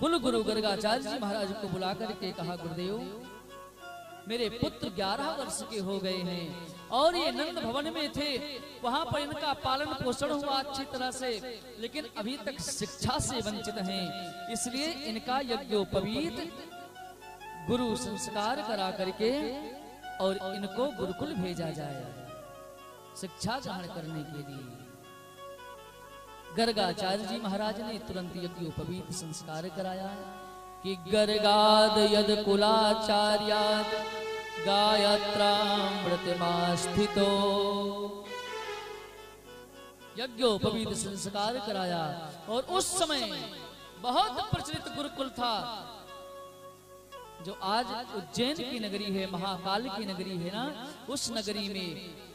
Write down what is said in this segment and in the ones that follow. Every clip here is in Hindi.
कुल गुरु गर्गाचार्य जी महाराज को बुला करके कहा, गुरुदेव मेरे पुत्र 11 वर्ष के हो गए हैं और ये नंद भवन में थे, वहां पर इनका पालन पोषण हुआ अच्छी तरह से, लेकिन अभी तक शिक्षा से वंचित हैं, इसलिए इनका यज्ञोपवीत गुरु संस्कार करा करके और इनको गुरुकुल भेजा जाए शिक्षा ग्रहण करने के लिए। गर्गाचार्य जी महाराज ने तुरंत यज्ञोपवीत संस्कार कराया कि गर्गाद यद कुलाचार्याद गायत्रामृतमास्थितो। यज्ञोपवीत संस्कार कराया और उस समय बहुत प्रचलित गुरुकुल था, जो आज उज्जैन की नगरी है, महाकाल की नगरी है ना, उस नगरी में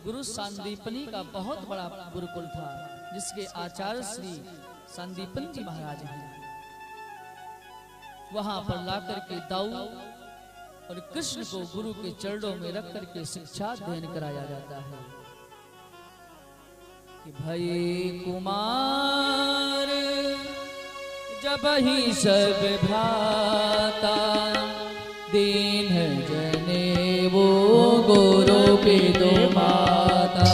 गुरु सांदीपनी का बहुत बड़ा गुरुकुल था, जिसके आचार्य श्री सांदीपन जी महाराज हैं। वहां पर लाकर के दाऊ और कृष्ण को गुरु के चरणों में रख करके शिक्षा अध्ययन कराया जाता है कि भये कुमार जब ही सब भ्राता, दीन जने वो गुरु की दो माता।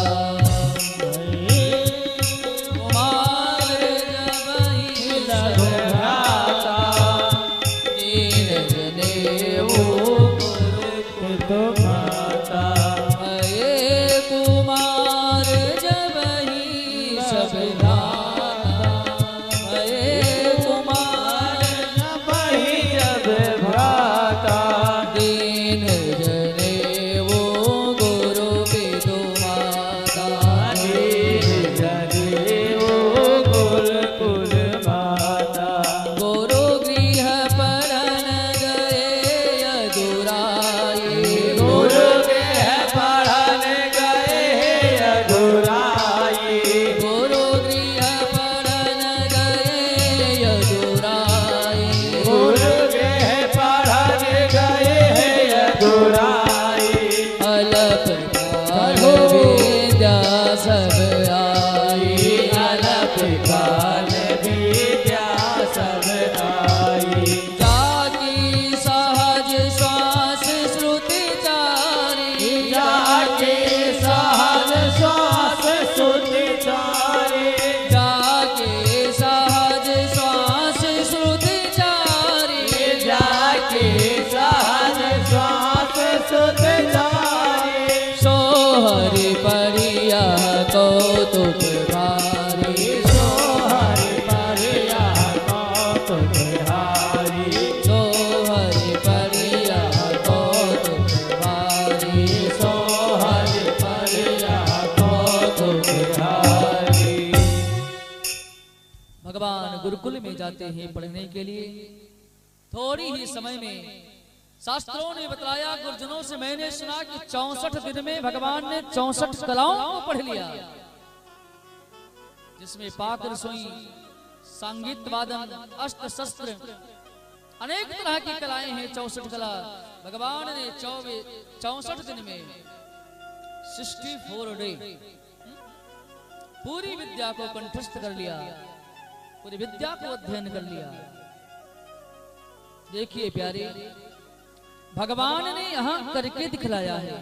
गुरुकुल में जाते हैं पढ़ने के लिए। थोड़ी ही समय में शास्त्रों ने बताया, गुरुजनों से मैंने सुना कि 64 दिन में भगवान ने 64 कलाओं को पढ़ लिया, जिसमें पाक रसोई, संगीत वादन, अस्त्र शस्त्र, अनेक तरह की कलाएं हैं। 64 कला भगवान ने 64 दिन में 64 डे पूरी विद्या को कंठस्थ कर लिया, पूरी विद्या को अध्ययन कर लिया। देखिए प्यारे, भगवान ने यहां करके दिखलाया है।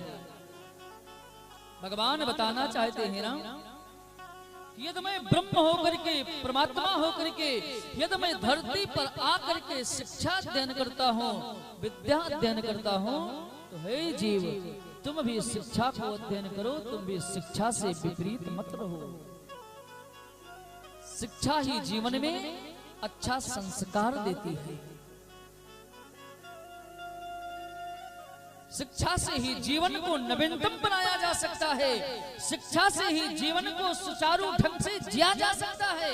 भगवान बताना चाहते हैं ना, यदि मैं ब्रह्म होकर के, परमात्मा होकर के, यदि मैं धरती पर आकर के शिक्षा अध्ययन करता हूँ, विद्या अध्ययन करता हूँ, तो हे जीव तुम भी शिक्षा को अध्ययन करो, तुम भी शिक्षा से विपरीत मत रहो। शिक्षा ही जीवन में अच्छा संस्कार देती है। शिक्षा से ही जीवन को नवीनतम बनाया जा सकता है। शिक्षा से ही जीवन को सुचारू ढंग से जिया जा सकता है।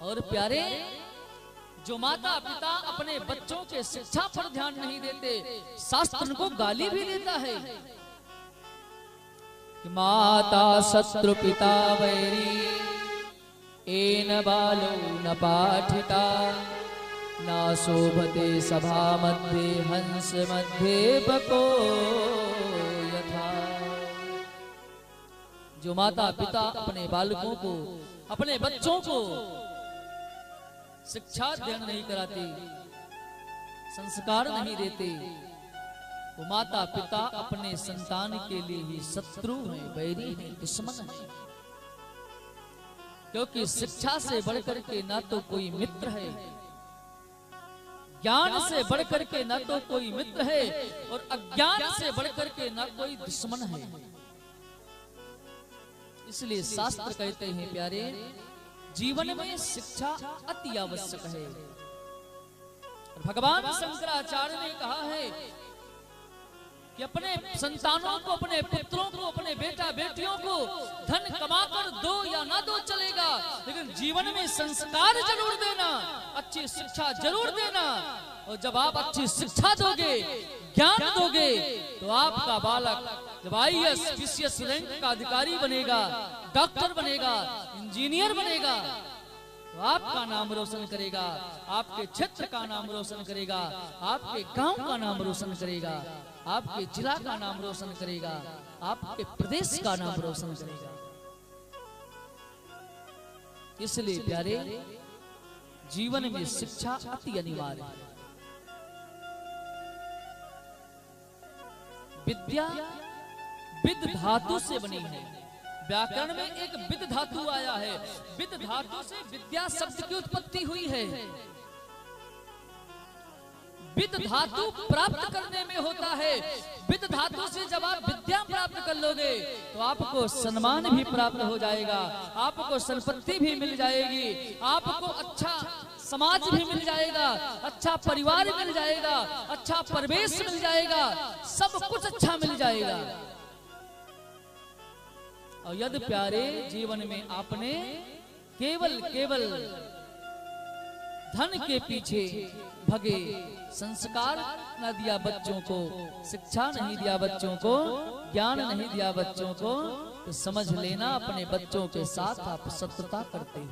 और प्यारे, जो माता पिता अपने बच्चों के शिक्षा पर ध्यान नहीं देते, शास्त्र उनको गाली भी देता है। माता शत्रु पिता वैरी, एन बालो न पाठिता, ना शोभते सभा मध्ये हंस मध्ये बको यथा। जो माता पिता अपने बालकों को, अपने बच्चों को शिक्षा अध्ययन नहीं कराते, संस्कार नहीं देते, वो माता पिता अपने संतान के लिए ही शत्रु हैं, बैरी हैं, दुश्मन हैं। क्योंकि शिक्षा से बढ़कर के ना तो कोई मित्र है, ज्ञान से बढ़कर के ना तो कोई मित्र है, और अज्ञान से बढ़कर के ना कोई दुश्मन है। इसलिए शास्त्र कहते हैं प्यारे, जीवन में शिक्षा अति आवश्यक है। भगवान शंकराचार्य ने कहा है कि अपने संतानों को, अपने पुत्रों को, अपने बेटा बेटियों को धन कमाकर दो या ना दो चलेगा, लेकिन जीवन में संस्कार जरूर देना, अच्छी शिक्षा जरूर देना। और जब आप अच्छी शिक्षा दोगे, ज्ञान दोगे, तो आपका बालक जब IAS PCS रैंक का अधिकारी बनेगा, डॉक्टर बनेगा, इंजीनियर बनेगा, तो आपका नाम रोशन करेगा, आपके क्षेत्र का नाम रोशन करेगा, आपके गांव का नाम रोशन करेगा, आपके जिला का नाम रोशन करेगा, आपके प्रदेश का नाम रोशन करेगा। इसलिए प्यारे, जीवन में शिक्षा अति अनिवार्य है। विद्या विद धातु से बनी है। व्याकरण में एक विद धातु आया है, विद धातु से विद्या शब्द की उत्पत्ति हुई है। विद धातु प्राप्त करने में होता है। विद धातु से जब आप विद्या प्राप्त कर लोगे तो आपको सम्मान भी प्राप्त हो जाएगा, आपको संपत्ति भी मिल जाएगी, आपको अच्छा समाज भी मिल जाएगा, अच्छा परिवार मिल जाएगा, अच्छा परिवेश मिल जाएगा, सब कुछ अच्छा मिल जाएगा। और यदि प्यारे जीवन में आपने केवल धन के पीछे भगे, संस्कार न दिया बच्चों को, शिक्षा नहीं दिया बच्चों को, ज्ञान नहीं दिया बच्चों को, तो समझ लेना अपने बच्चों के साथ आप शत्रुता करते हो।